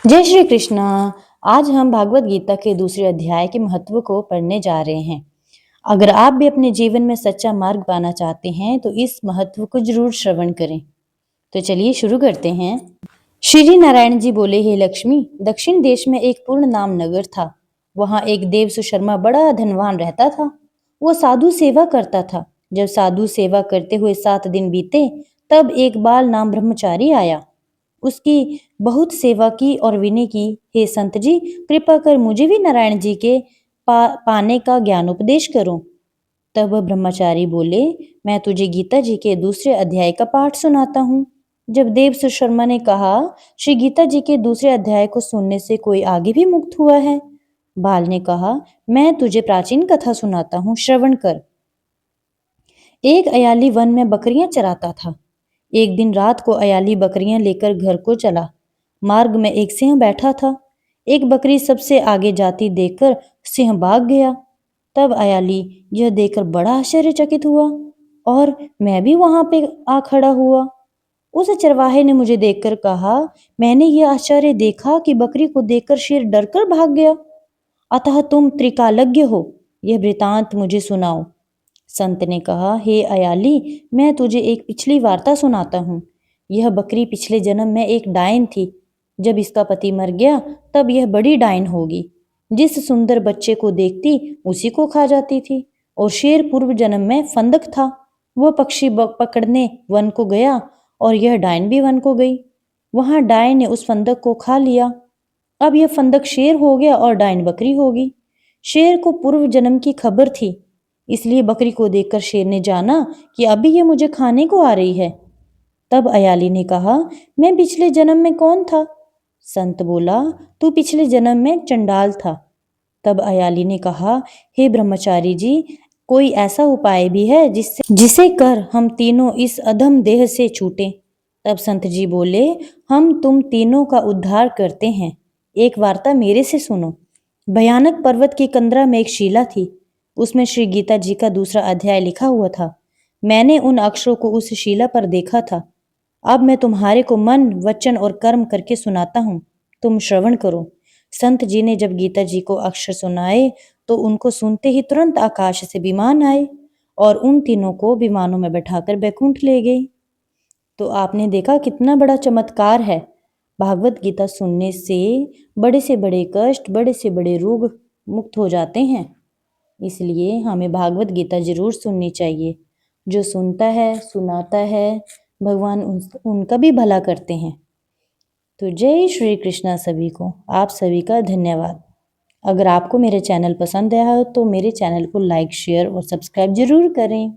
जय श्री कृष्णा। आज हम भागवत गीता के दूसरे अध्याय के महत्व को पढ़ने जा रहे हैं। अगर आप भी अपने जीवन में सच्चा मार्ग पाना चाहते हैं तो इस महत्व को जरूर श्रवण करें। तो चलिए शुरू करते हैं। श्री नारायण जी बोले, हे लक्ष्मी, दक्षिण देश में एक पूर्ण नाम नगर था। वहां एक देव सुशर्मा बड़ा धनवान रहता था। वो साधु सेवा करता था। जब साधु सेवा करते हुए 7 दिन बीते, तब एक बाल नाम ब्रह्मचारी आया। उसकी बहुत सेवा की और विनय की, हे संत जी, कृपा कर मुझे भी नारायण जी के पाने का ज्ञानोपदेश करो। तब वह ब्रह्मचारी बोले, मैं तुझे गीता जी के दूसरे अध्याय का पाठ सुनाता हूँ। जब देव सुशर्मा ने कहा, श्री गीता जी के दूसरे अध्याय को सुनने से कोई आगे भी मुक्त हुआ है? बाल ने कहा, मैं तुझे प्राचीन कथा सुनाता हूँ, श्रवण कर। एक अयाली वन में बकरियां चराता था। एक दिन रात को अयाली बकरियां लेकर घर को चला। मार्ग में एक सिंह बैठा था। एक बकरी सबसे आगे जाती देखकर सिंह भाग गया। तब अयाली यह देखकर बड़ा आश्चर्यचकित हुआ और मैं भी वहां पे आ खड़ा हुआ। उस चरवाहे ने मुझे देखकर कहा, मैंने यह आश्चर्य देखा कि बकरी को देखकर शेर डरकर भाग गया। अतः तुम त्रिकालज्ञ हो, यह वृतांत मुझे सुनाओ। संत ने कहा, हे अयाली, मैं तुझे एक पिछली वार्ता सुनाता हूँ। यह बकरी पिछले जन्म में एक डायन थी। जब इसका पति मर गया तब यह बड़ी डायन होगी। जिस सुंदर बच्चे को देखती उसी को खा जाती थी। और शेर पूर्व जन्म में फंदक था। वह पक्षी पकड़ने वन को गया और यह डायन भी वन को गई। वहां डायन ने उस फंदक को खा लिया। अब यह फंदक शेर हो गया और डायन बकरी होगी। शेर को पूर्व जन्म की खबर थी, इसलिए बकरी को देखकर शेर ने जाना कि अभी ये मुझे खाने को आ रही है। तब अयाली ने कहा, मैं पिछले जन्म में कौन था? संत बोला, तू पिछले जन्म में चंडाल था। तब अयाली ने कहा, हे ब्रह्मचारी जी, कोई ऐसा उपाय भी है जिसे कर हम तीनों इस अधम देह से छूटें? तब संत जी बोले, हम तुम तीनों का उद्धार करते हैं। एक वार्ता मेरे से सुनो। भयानक पर्वत की कंदरा में एक शिला थी। उसमें श्री गीता जी का दूसरा अध्याय लिखा हुआ था। मैंने उन अक्षरों को उस शिला पर देखा था। अब मैं तुम्हारे को मन, वचन और कर्म करके सुनाता हूँ। तुम श्रवण करो। संत जी ने जब गीता जी को अक्षर सुनाए तो उनको सुनते ही तुरंत आकाश से विमान आए और उन तीनों को विमानों में बैठाकर बैकुंठ ले गए। तो आपने देखा कितना बड़ा चमत्कार है। भागवत गीता सुनने से बड़े कष्ट, बड़े से बड़े रोग मुक्त हो जाते हैं। इसलिए हमें भागवत गीता जरूर सुननी चाहिए। जो सुनता है, सुनाता है, भगवान उनका भी भला करते हैं। तो जय श्री कृष्णा सभी को। आप सभी का धन्यवाद। अगर आपको मेरे चैनल पसंद आया हो तो मेरे चैनल को लाइक, शेयर और सब्सक्राइब जरूर करें।